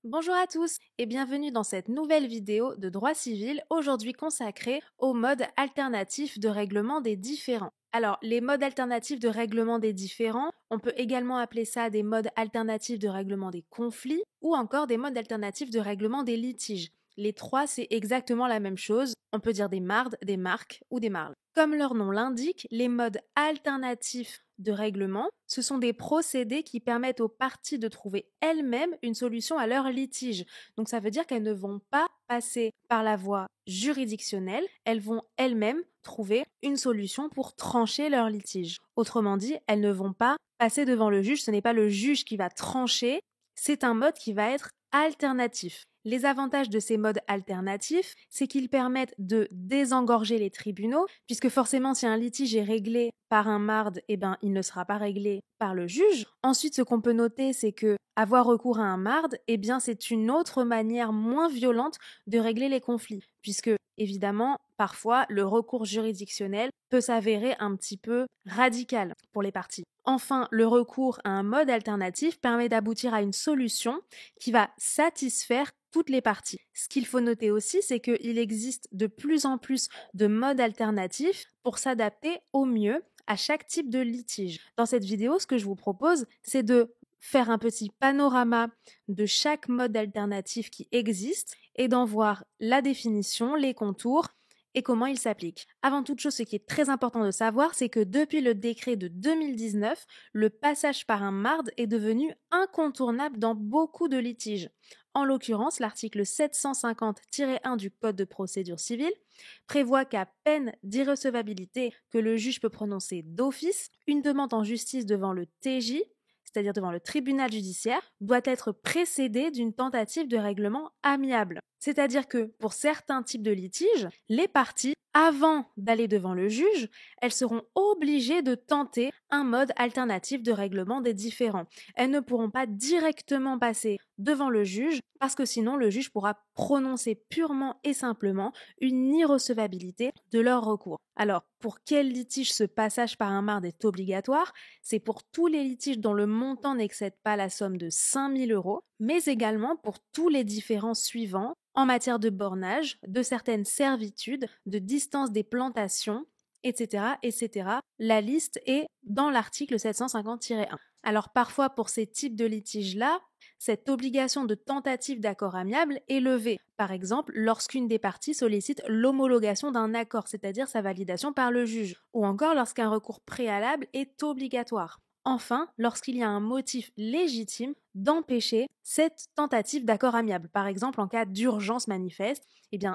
Bonjour à tous et bienvenue dans cette nouvelle vidéo de droit civil, aujourd'hui consacrée aux modes alternatifs de règlement des différends. Alors, les modes alternatifs de règlement des différends, on peut également appeler ça des modes alternatifs de règlement des conflits ou encore des modes alternatifs de règlement des litiges. Les trois, c'est exactement la même chose. On peut dire des mardes, des marques ou des marles. Comme leur nom l'indique, les modes alternatifs de règlement, ce sont des procédés qui permettent aux parties de trouver elles-mêmes une solution à leur litige. Donc ça veut dire qu'elles ne vont pas passer par la voie juridictionnelle, elles vont elles-mêmes trouver une solution pour trancher leur litige. Autrement dit, elles ne vont pas passer devant le juge, ce n'est pas le juge qui va trancher, c'est un mode qui va être alternatif. Les avantages de ces modes alternatifs, c'est qu'ils permettent de désengorger les tribunaux, puisque forcément si un litige est réglé par un marde, il ne sera pas réglé par le juge. Ensuite, ce qu'on peut noter, c'est que avoir recours à un marde, c'est une autre manière moins violente de régler les conflits, puisque évidemment, parfois, le recours juridictionnel peut s'avérer un petit peu radical pour les parties. Enfin, le recours à un mode alternatif permet d'aboutir à une solution qui va satisfaire toutes les parties. Ce qu'il faut noter aussi, c'est qu'il existe de plus en plus de modes alternatifs pour s'adapter au mieux à chaque type de litige. Dans cette vidéo, ce que je vous propose, c'est de faire un petit panorama de chaque mode alternatif qui existe et d'en voir la définition, les contours et comment il s'applique. Avant toute chose, ce qui est très important de savoir, c'est que depuis le décret de 2019, le passage par un marde est devenu incontournable dans beaucoup de litiges. En l'occurrence, l'article 750-1 du Code de procédure civile prévoit qu'à peine d'irrecevabilité que le juge peut prononcer d'office, une demande en justice devant le TJ, c'est-à-dire devant le tribunal judiciaire, doit être précédée d'une tentative de règlement amiable. C'est-à-dire que pour certains types de litiges, les parties, avant d'aller devant le juge, elles seront obligées de tenter un mode alternatif de règlement des différends. Elles ne pourront pas directement passer devant le juge parce que sinon le juge pourra prononcer purement et simplement une irrecevabilité de leur recours. Alors, pour quel litige ce passage par un marde est obligatoire? C'est pour tous les litiges dont le montant n'excède pas la somme de 5 000 €, mais également pour tous les différends suivants en matière de bornage, de certaines servitudes, de distance des plantations, etc., etc. La liste est dans l'article 750-1. Alors parfois, pour ces types de litiges-là, cette obligation de tentative d'accord amiable est levée. Par exemple, lorsqu'une des parties sollicite l'homologation d'un accord, c'est-à-dire sa validation par le juge, ou encore lorsqu'un recours préalable est obligatoire. Enfin, lorsqu'il y a un motif légitime d'empêcher cette tentative d'accord amiable. Par exemple, en cas d'urgence manifeste,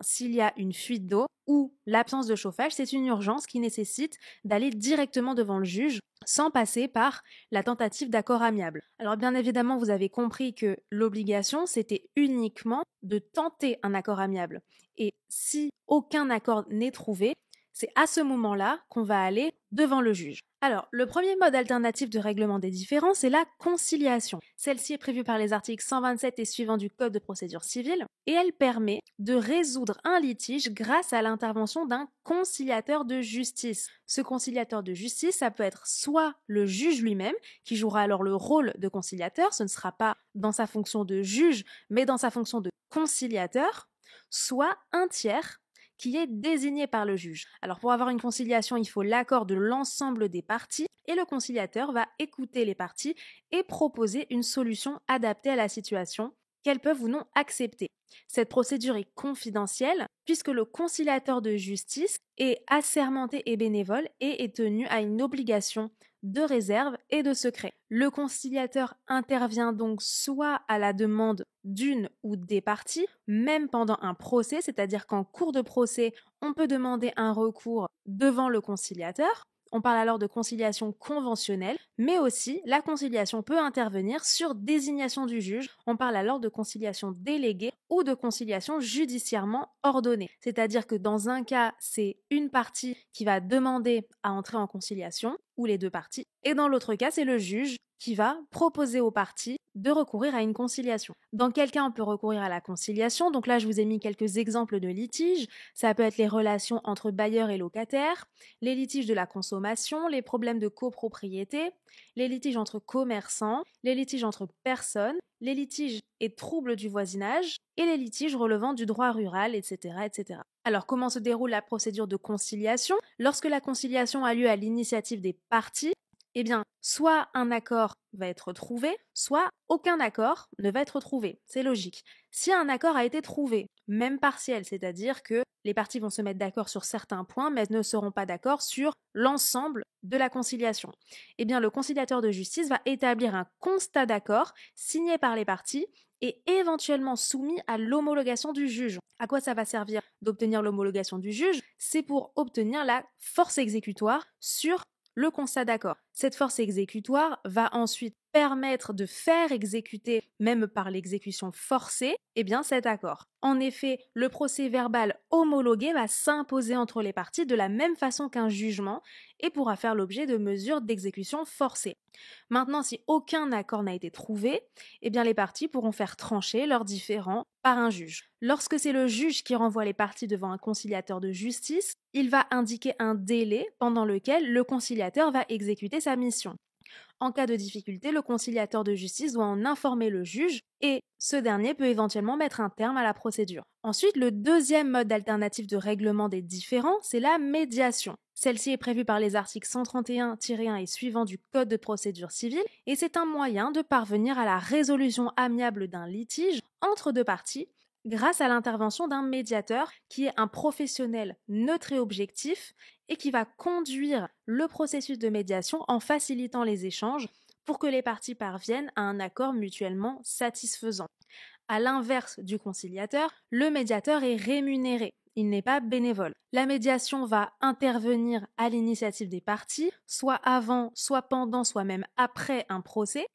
s'il y a une fuite d'eau ou l'absence de chauffage, c'est une urgence qui nécessite d'aller directement devant le juge sans passer par la tentative d'accord amiable. Alors bien évidemment, vous avez compris que l'obligation, c'était uniquement de tenter un accord amiable. Et si aucun accord n'est trouvé, c'est à ce moment-là qu'on va aller devant le juge. Alors, le premier mode alternatif de règlement des différends, c'est la conciliation. Celle-ci est prévue par les articles 127 et suivants du Code de procédure civile et elle permet de résoudre un litige grâce à l'intervention d'un conciliateur de justice. Ce conciliateur de justice, ça peut être soit le juge lui-même, qui jouera alors le rôle de conciliateur, ce ne sera pas dans sa fonction de juge, mais dans sa fonction de conciliateur, soit un tiers qui est désigné par le juge. Alors pour avoir une conciliation, il faut l'accord de l'ensemble des parties et le conciliateur va écouter les parties et proposer une solution adaptée à la situation qu'elles peuvent ou non accepter. Cette procédure est confidentielle puisque le conciliateur de justice est assermenté et bénévole et est tenu à une obligation de réserve et de secret. Le conciliateur intervient donc soit à la demande d'une ou des parties, même pendant un procès, c'est-à-dire qu'en cours de procès, on peut demander un recours devant le conciliateur. On parle alors de conciliation conventionnelle, mais aussi la conciliation peut intervenir sur désignation du juge. On parle alors de conciliation déléguée ou de conciliation judiciairement ordonnée. C'est-à-dire que dans un cas, c'est une partie qui va demander à entrer en conciliation, ou les deux parties, et dans l'autre cas, c'est le juge qui va proposer aux parties de recourir à une conciliation. Dans quel cas on peut recourir à la conciliation? Donc là, je vous ai mis quelques exemples de litiges. Ça peut être les relations entre bailleurs et locataires, les litiges de la consommation, les problèmes de copropriété, les litiges entre commerçants, les litiges entre personnes, les litiges et troubles du voisinage et les litiges relevant du droit rural, etc., etc. Alors, comment se déroule la procédure de conciliation? Lorsque la conciliation a lieu à l'initiative des parties, eh bien, soit un accord va être trouvé, soit aucun accord ne va être trouvé. C'est logique. Si un accord a été trouvé, même partiel, c'est-à-dire que les parties vont se mettre d'accord sur certains points, mais ne seront pas d'accord sur l'ensemble de la conciliation, eh bien, le conciliateur de justice va établir un constat d'accord signé par les parties et éventuellement soumis à l'homologation du juge. À quoi ça va servir d'obtenir l'homologation du juge? C'est pour obtenir la force exécutoire sur le constat d'accord. Cette force exécutoire va ensuite permettre de faire exécuter, même par l'exécution forcée, eh bien cet accord. En effet, le procès verbal homologué va s'imposer entre les parties de la même façon qu'un jugement et pourra faire l'objet de mesures d'exécution forcée. Maintenant, si aucun accord n'a été trouvé, eh bien les parties pourront faire trancher leurs différends par un juge. Lorsque c'est le juge qui renvoie les parties devant un conciliateur de justice, il va indiquer un délai pendant lequel le conciliateur va exécuter sa mission. En cas de difficulté, le conciliateur de justice doit en informer le juge et ce dernier peut éventuellement mettre un terme à la procédure. Ensuite, le deuxième mode alternatif de règlement des différends, c'est la médiation. Celle-ci est prévue par les articles 131-1 et suivants du Code de procédure civile et c'est un moyen de parvenir à la résolution amiable d'un litige entre deux parties grâce à l'intervention d'un médiateur qui est un professionnel neutre et objectif et qui va conduire le processus de médiation en facilitant les échanges pour que les parties parviennent à un accord mutuellement satisfaisant. À l'inverse du conciliateur, le médiateur est rémunéré. Il n'est pas bénévole. La médiation va intervenir à l'initiative des parties, soit avant, soit pendant, soit même après un procès.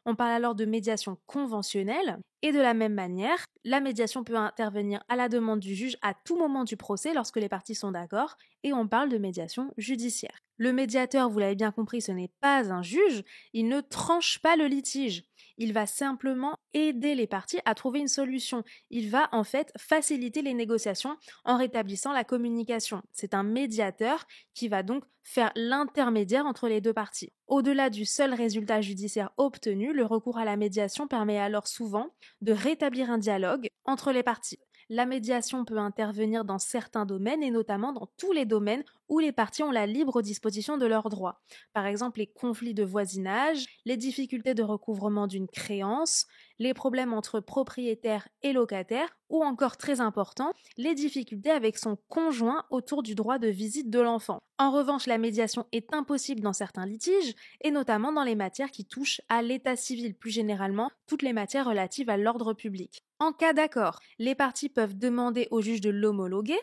On parle alors de médiation conventionnelle et de la même manière, la médiation peut intervenir à la demande du juge à tout moment du procès lorsque les parties sont d'accord et on parle de médiation judiciaire. Le médiateur, vous l'avez bien compris, ce n'est pas un juge, il ne tranche pas le litige. Il va simplement aider les parties à trouver une solution. Il va en fait faciliter les négociations en rétablissant la communication. C'est un médiateur qui va donc faire l'intermédiaire entre les deux parties. Au-delà du seul résultat judiciaire obtenu, le recours à la médiation permet alors souvent de rétablir un dialogue entre les parties. La médiation peut intervenir dans certains domaines et notamment dans tous les domaines où les parties ont la libre disposition de leurs droits. Par exemple, les conflits de voisinage, les difficultés de recouvrement d'une créance, les problèmes entre propriétaires et locataires ou encore très important, les difficultés avec son conjoint autour du droit de visite de l'enfant. En revanche, la médiation est impossible dans certains litiges et notamment dans les matières qui touchent à l'état civil, plus généralement toutes les matières relatives à l'ordre public. En cas d'accord, les parties peuvent demander au juge de l'homologuer,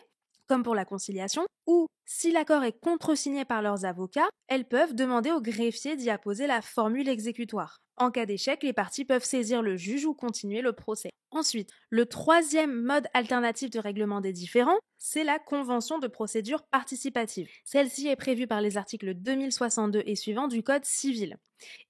comme pour la conciliation, ou si l'accord est contresigné par leurs avocats, elles peuvent demander au greffier d'y apposer la formule exécutoire. En cas d'échec, les parties peuvent saisir le juge ou continuer le procès. Ensuite, le troisième mode alternatif de règlement des différends, c'est la convention de procédure participative. Celle-ci est prévue par les articles 2062 et suivants du Code civil.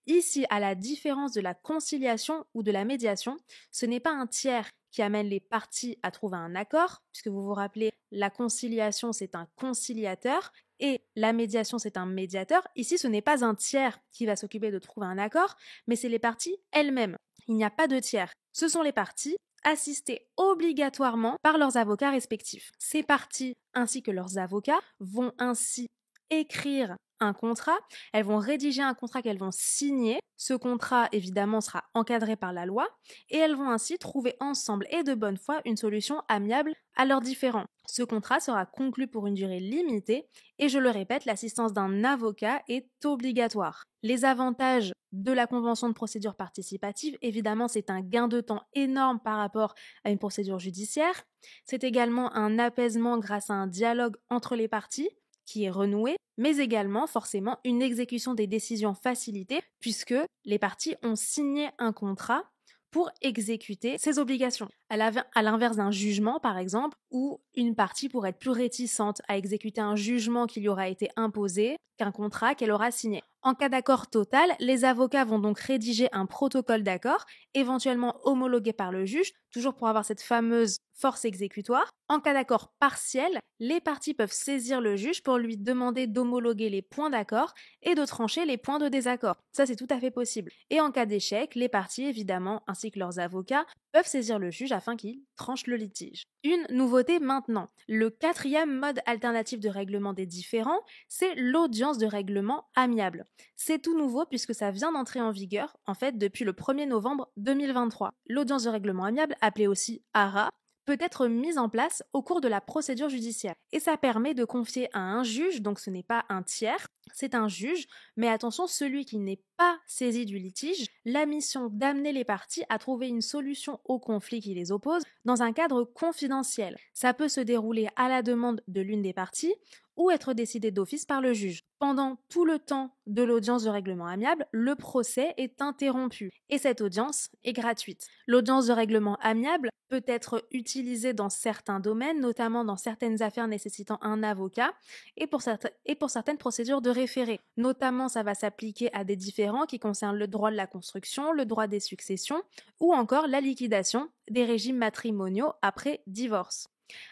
Ici, à la différence de la conciliation ou de la médiation, ce n'est pas un tiers qui amène les parties à trouver un accord, puisque vous vous rappelez, la conciliation c'est un conciliateur et la médiation c'est un médiateur. Ici, ce n'est pas un tiers qui va s'occuper de trouver un accord, mais c'est les parties elles-mêmes. Il n'y a pas de tiers. Ce sont les parties assistées obligatoirement par leurs avocats respectifs. Ces parties, ainsi que leurs avocats, vont ainsi écrire un contrat, elles vont rédiger un contrat qu'elles vont signer. Ce contrat, évidemment, sera encadré par la loi et elles vont ainsi trouver ensemble et de bonne foi une solution amiable à leurs différends. Ce contrat sera conclu pour une durée limitée et je le répète, l'assistance d'un avocat est obligatoire. Les avantages de la convention de procédure participative, évidemment, c'est un gain de temps énorme par rapport à une procédure judiciaire. C'est également un apaisement grâce à un dialogue entre les parties qui est renoué, mais également forcément une exécution des décisions facilitée puisque les parties ont signé un contrat pour exécuter ses obligations. À l'inverse d'un jugement, par exemple, où une partie pourrait être plus réticente à exécuter un jugement qui lui aura été imposé qu'un contrat qu'elle aura signé. En cas d'accord total, les avocats vont donc rédiger un protocole d'accord, éventuellement homologué par le juge, toujours pour avoir cette fameuse force exécutoire. En cas d'accord partiel, les parties peuvent saisir le juge pour lui demander d'homologuer les points d'accord et de trancher les points de désaccord. Ça, c'est tout à fait possible. Et en cas d'échec, les parties, évidemment, ainsi que leurs avocats, peuvent saisir le juge afin qu'il tranche le litige. Une nouveauté maintenant, le quatrième mode alternatif de règlement des différends, c'est l'audience de règlement amiable. C'est tout nouveau puisque ça vient d'entrer en vigueur, en fait, depuis le 1er novembre 2023. L'audience de règlement amiable, appelée aussi ARA, peut être mise en place au cours de la procédure judiciaire. Et ça permet de confier à un juge, donc ce n'est pas un tiers, c'est un juge, mais attention, celui qui n'est pas saisi du litige, la mission d'amener les parties à trouver une solution au conflit qui les oppose dans un cadre confidentiel. Ça peut se dérouler à la demande de l'une des parties ou être décidé d'office par le juge. Pendant tout le temps de l'audience de règlement amiable, le procès est interrompu et cette audience est gratuite. L'audience de règlement amiable peut être utilisée dans certains domaines, notamment dans certaines affaires nécessitant un avocat et pour certaines procédures de référé. Notamment, ça va s'appliquer à des différends qui concernent le droit de la construction, le droit des successions ou encore la liquidation des régimes matrimoniaux après divorce.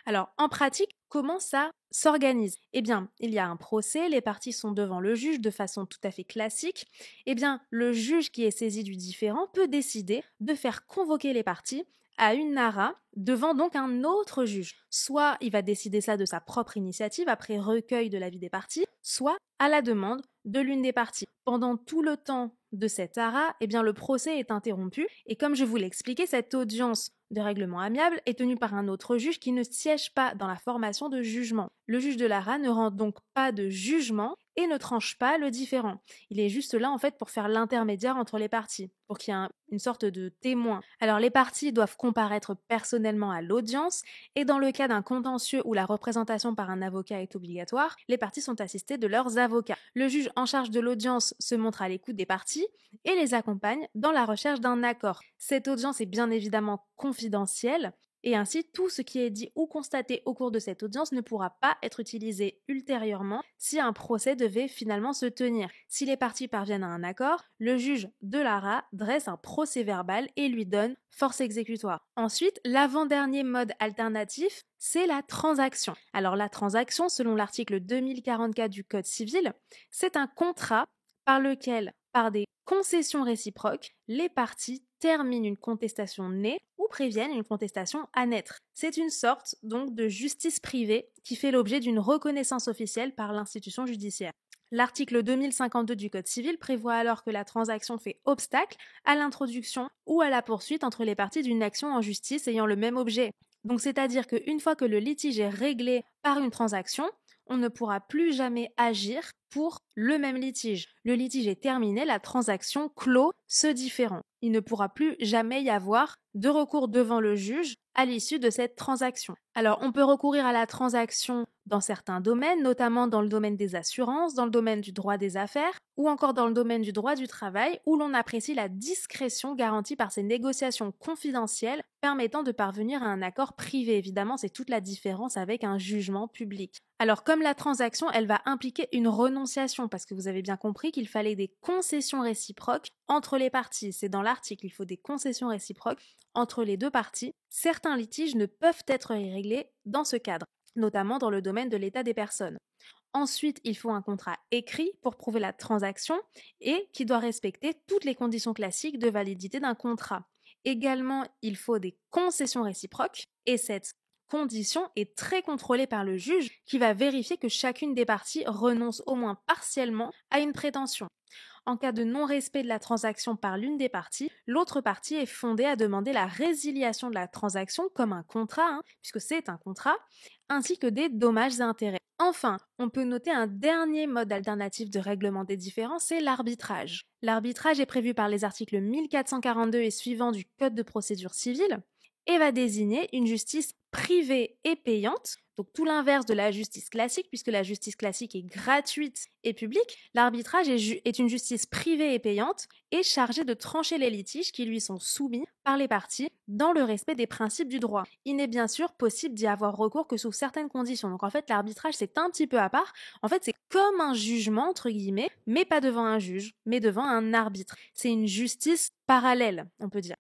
Alors, en pratique, comment ça s'organise? Eh bien, il y a un procès, les parties sont devant le juge de façon tout à fait classique. Eh bien, le juge qui est saisi du différend peut décider de faire convoquer les parties à une ARA devant donc un autre juge. Soit il va décider ça de sa propre initiative après recueil de l'avis des parties, soit à la demande de l'une des parties. Pendant tout le temps de cette ARA, eh bien, le procès est interrompu et comme je vous l'ai expliqué, cette audience de règlement amiable est tenue par un autre juge qui ne siège pas dans la formation de jugement. Le juge de l'ARA ne rend donc pas de jugement et ne tranche pas le différend. Il est juste là en fait pour faire l'intermédiaire entre les parties, pour qu'il y ait une sorte de témoin. Alors les parties doivent comparaître personnellement à l'audience et dans le cas d'un contentieux où la représentation par un avocat est obligatoire, les parties sont assistées de leurs avocats. Le juge en charge de l'audience se montre à l'écoute des parties et les accompagne dans la recherche d'un accord. Cette audience est bien évidemment confidentielle et ainsi tout ce qui est dit ou constaté au cours de cette audience ne pourra pas être utilisé ultérieurement si un procès devait finalement se tenir. Si les parties parviennent à un accord, le juge de l'ARA dresse un procès-verbal et lui donne force exécutoire. Ensuite, l'avant-dernier mode alternatif, c'est la transaction. Alors la transaction, selon l'article 2044 du Code civil, c'est un contrat par lequel, par des concessions réciproques, les parties terminent une contestation née ou préviennent une contestation à naître. C'est une sorte donc de justice privée qui fait l'objet d'une reconnaissance officielle par l'institution judiciaire. L'article 2052 du Code civil prévoit alors que la transaction fait obstacle à l'introduction ou à la poursuite entre les parties d'une action en justice ayant le même objet. Donc c'est-à-dire qu'une fois que le litige est réglé par une transaction, on ne pourra plus jamais agir pour le même litige. Le litige est terminé, la transaction clôt ce différend. Il ne pourra plus jamais y avoir de recours devant le juge à l'issue de cette transaction. Alors, on peut recourir à la transaction dans certains domaines, notamment dans le domaine des assurances, dans le domaine du droit des affaires ou encore dans le domaine du droit du travail, où l'on apprécie la discrétion garantie par ces négociations confidentielles permettant de parvenir à un accord privé. Évidemment, c'est toute la différence avec un jugement public. Alors, comme la transaction, elle va impliquer une renonciation, parce que vous avez bien compris qu'il fallait des concessions réciproques entre les parties. C'est dans l'article, il faut des concessions réciproques entre les deux parties. Certains litiges ne peuvent être réglés dans ce cadre, notamment dans le domaine de l'état des personnes. Ensuite, il faut un contrat écrit pour prouver la transaction et qui doit respecter toutes les conditions classiques de validité d'un contrat. Également, il faut des concessions réciproques et cette condition est très contrôlée par le juge qui va vérifier que chacune des parties renonce au moins partiellement à une prétention. En cas de non-respect de la transaction par l'une des parties, l'autre partie est fondée à demander la résiliation de la transaction comme un contrat, puisque c'est un contrat, ainsi que des dommages et intérêts. Enfin, on peut noter un dernier mode alternatif de règlement des différends, c'est l'arbitrage. L'arbitrage est prévu par les articles 1442 et suivants du Code de procédure civile et va désigner une justice privée et payante, donc tout l'inverse de la justice classique, puisque la justice classique est gratuite et publique, l'arbitrage est une justice privée et payante et chargée de trancher les litiges qui lui sont soumis par les parties dans le respect des principes du droit. Il n'est bien sûr possible d'y avoir recours que sous certaines conditions. Donc en fait, l'arbitrage, c'est un petit peu à part. En fait, c'est comme un jugement, entre guillemets, mais pas devant un juge, mais devant un arbitre. C'est une justice parallèle, on peut dire.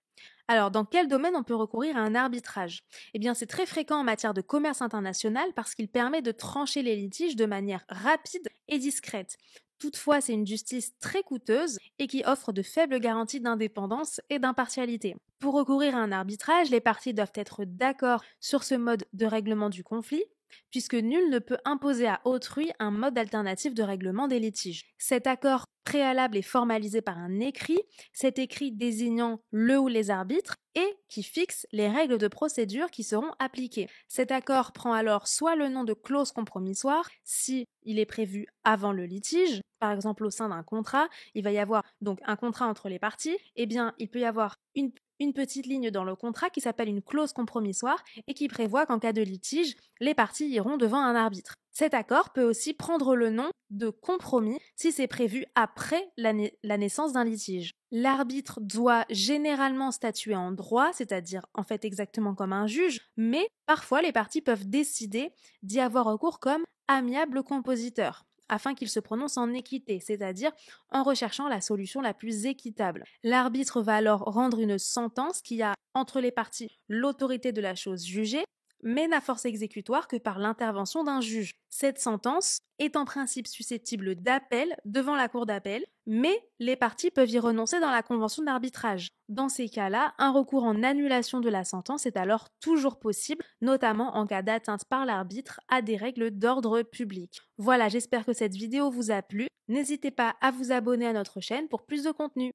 Alors, dans quel domaine on peut recourir à un arbitrage? Eh bien, c'est très fréquent en matière de commerce international parce qu'il permet de trancher les litiges de manière rapide et discrète. Toutefois, c'est une justice très coûteuse et qui offre de faibles garanties d'indépendance et d'impartialité. Pour recourir à un arbitrage, les parties doivent être d'accord sur ce mode de règlement du conflit, puisque nul ne peut imposer à autrui un mode alternatif de règlement des litiges. Cet accord préalable est formalisé par un écrit, cet écrit désignant le ou les arbitres et qui fixe les règles de procédure qui seront appliquées. Cet accord prend alors soit le nom de clause compromissoire si il est prévu avant le litige, par exemple au sein d'un contrat, il va y avoir donc un contrat entre les parties, eh bien il peut y avoir une petite ligne dans le contrat qui s'appelle une clause compromissoire et qui prévoit qu'en cas de litige, les parties iront devant un arbitre. Cet accord peut aussi prendre le nom de compromis si c'est prévu après la naissance d'un litige. L'arbitre doit généralement statuer en droit, c'est-à-dire en fait exactement comme un juge, mais parfois les parties peuvent décider d'y avoir recours comme amiable compositeur, afin qu'il se prononce en équité, c'est-à-dire en recherchant la solution la plus équitable. L'arbitre va alors rendre une sentence qui a entre les parties l'autorité de la chose jugée, mais n'a force exécutoire que par l'intervention d'un juge. Cette sentence est en principe susceptible d'appel devant la cour d'appel, mais les parties peuvent y renoncer dans la convention d'arbitrage. Dans ces cas-là, un recours en annulation de la sentence est alors toujours possible, notamment en cas d'atteinte par l'arbitre à des règles d'ordre public. Voilà, j'espère que cette vidéo vous a plu. N'hésitez pas à vous abonner à notre chaîne pour plus de contenu.